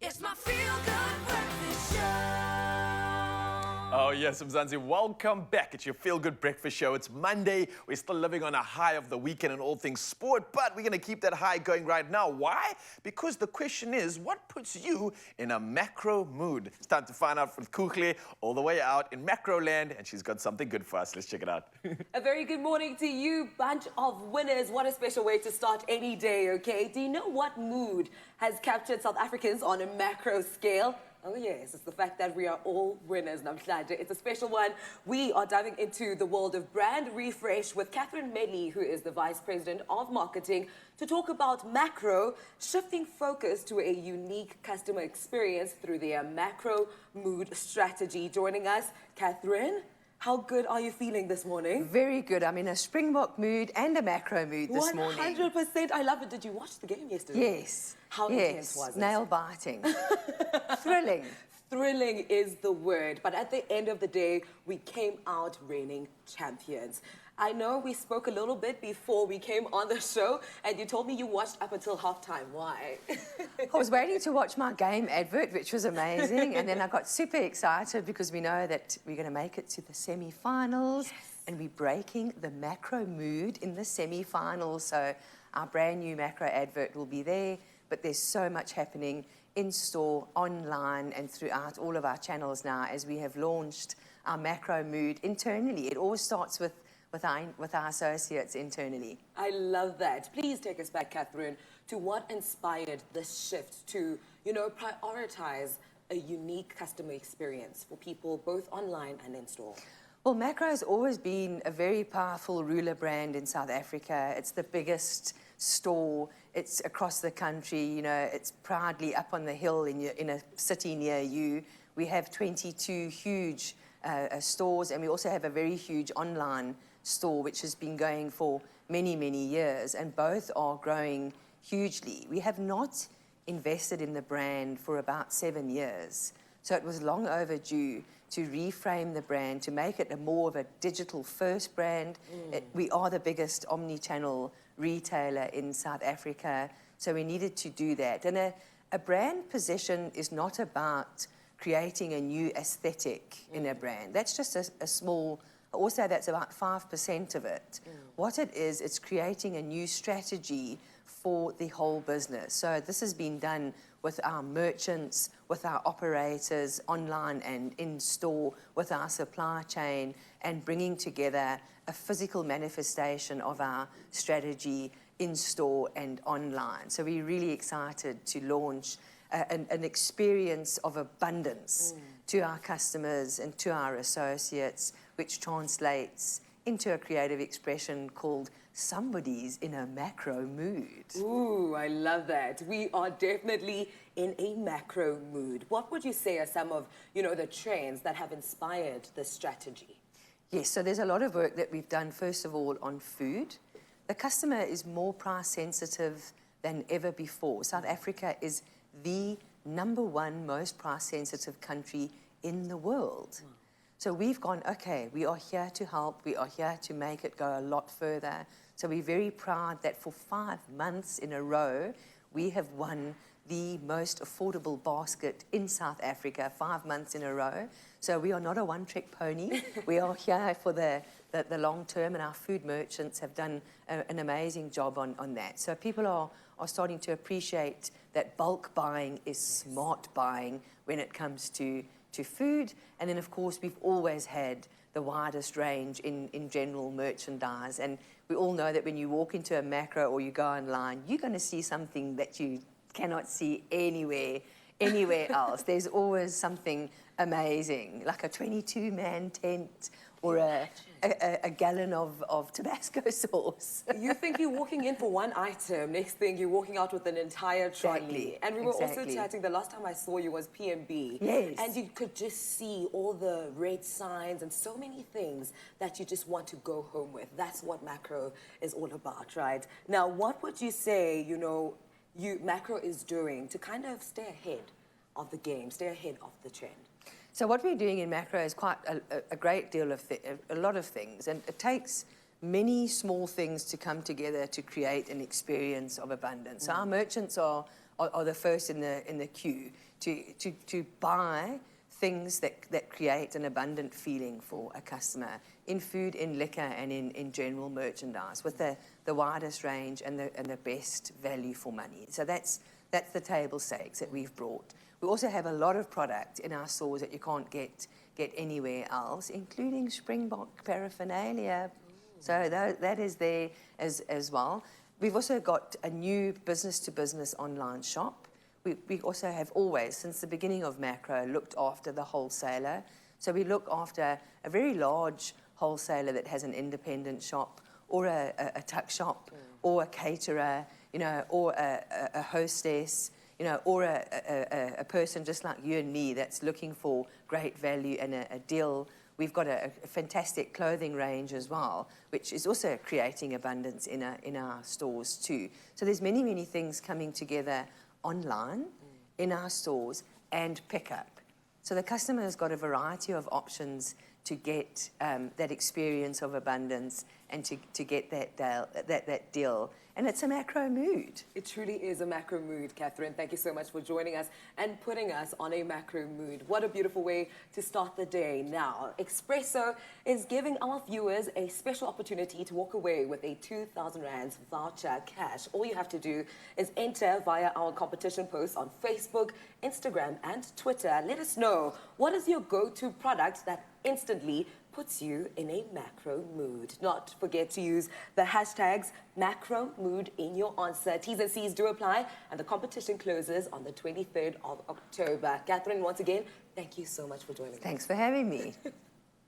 It's my feel-good breakfast show. Oh yes, Mzansi, welcome back. It's your feel-good breakfast show. It's Monday. We're still living on a high of the weekend and all things sport, but we're going to keep that high going right now. Why? Because the question is, what puts you in a macro mood? It's time to find out from Kuchle all the way out in macro land, and she's got something good for us. Let's check it out. A very good morning to you, bunch of winners. What a special way to start any day, okay? Do you know what mood has captured South Africans on a macro scale? Oh yes, it's the fact that we are all winners. Namhlanje. It's a special one. We are diving into the world of brand refresh with Catherine Medley, who is the Vice President of Marketing, to talk about macro, shifting focus to a unique customer experience through their macro mood strategy. Joining us, Catherine. How good are you feeling this morning? Very good. I'm in a Springbok mood and a macro mood this morning. 100%. I love it. Did you watch the game yesterday? Yes. How intense was it? Nail-biting. Thrilling. Thrilling is the word. But at the end of the day, we came out reigning champions. I know we spoke a little bit before we came on the show, and you told me you watched up until halftime. Why? I was waiting to watch my game advert, which was amazing, and then I got super excited because we know that we're going to make it to the semi-finals, and we're breaking the macro mood in the semi-finals. So our brand new macro advert will be there, but there's so much happening in store, online, and throughout all of our channels now as we have launched our macro mood internally. It always starts with our associates internally. I love that. Please take us back, Catherine, to what inspired this shift to, prioritize a unique customer experience for people both online and in store. Well, Makro has always been a very powerful ruler brand in South Africa. It's the biggest store. It's across the country. It's proudly up on the hill in a city near you. We have 22 huge stores, and we also have a very huge online store which has been going for many, many years, and both are growing hugely. We have not invested in the brand for about 7 years, so it was long overdue to reframe the brand, to make it more of a digital-first brand. We are the biggest omni-channel retailer in South Africa, so we needed to do that. And a brand position is not about creating a new aesthetic in a brand. That's just a small, also that's about 5% of it. What it is, it's creating a new strategy for the whole business. So this has been done with our merchants, with our operators, online and in store, with our supply chain, and bringing together a physical manifestation of our strategy in store and online. So we're really excited to launch an experience of abundance to our customers and to our associates, which translates into a creative expression called Somebody's in a Macro Mood. Ooh, I love that. We are definitely in a macro mood. What would you say are some of, the trends that have inspired this strategy? Yes, so there's a lot of work that we've done, first of all, on food. The customer is more price sensitive than ever before. South Africa is the #1 most price-sensitive country in the world. So we've gone, okay, we are here to help. We are here to make it go a lot further. So we're very proud that for 5 months in a row, we have won the most affordable basket in South Africa, 5 months in a row. So we are not a one-trick pony. We are here for the long term, and our food merchants have done an amazing job on that. So people are starting to appreciate that bulk buying is smart buying when it comes to food. And then, of course, we've always had the widest range in general merchandise. And we all know that when you walk into a macro or you go online, you're going to see something that you cannot see anywhere else. There's always something amazing, like a 22-man tent or a gallon of Tabasco sauce. You think you're walking in for one item, next thing you're walking out with an entire trolley. Exactly. And we were also chatting, the last time I saw you was PMB. Yes. And you could just see all the red signs and so many things that you just want to go home with. That's what macro is all about, right? Now, what would you say, macro is doing to kind of stay ahead of the game, stay ahead of the trend? So what we're doing in macro is quite a great deal of a lot of things, and it takes many small things to come together to create an experience of abundance. So our merchants are are the first in the queue to buy things that create an abundant feeling for a customer in food, in liquor, and in general merchandise with the widest range and the best value for money. So that's the table stakes that we've brought. We also have a lot of product in our stores that you can't get anywhere else, including Springbok paraphernalia. So that is there as well. We've also got a new business-to-business online shop. We also have always, since the beginning of Makro, looked after the wholesaler. So we look after a very large wholesaler that has an independent shop or a tuck shop or a caterer, or a hostess, or a person just like you and me that's looking for great value and a deal. We've got a fantastic clothing range as well, which is also creating abundance in our stores too. So there's many, many things coming together online, in our stores, and pickup. So the customer has got a variety of options to get that experience of abundance and to get that deal. And it's a Makro mood. It truly is a Makro mood, Catherine. Thank you so much for joining us and putting us on a Makro mood. What a beautiful way to start the day. Now, Expresso is giving our viewers a special opportunity to walk away with a 2,000 Rands voucher cash. All you have to do is enter via our competition posts on Facebook, Instagram, and Twitter. Let us know, what is your go-to product that instantly puts you in a Makro mood? Not forget to use the hashtags Makro Mood in your answer. T's and C's do apply, and the competition closes on the 23rd of October. Catherine, once again, thank you so much for joining us. Thanks for having me.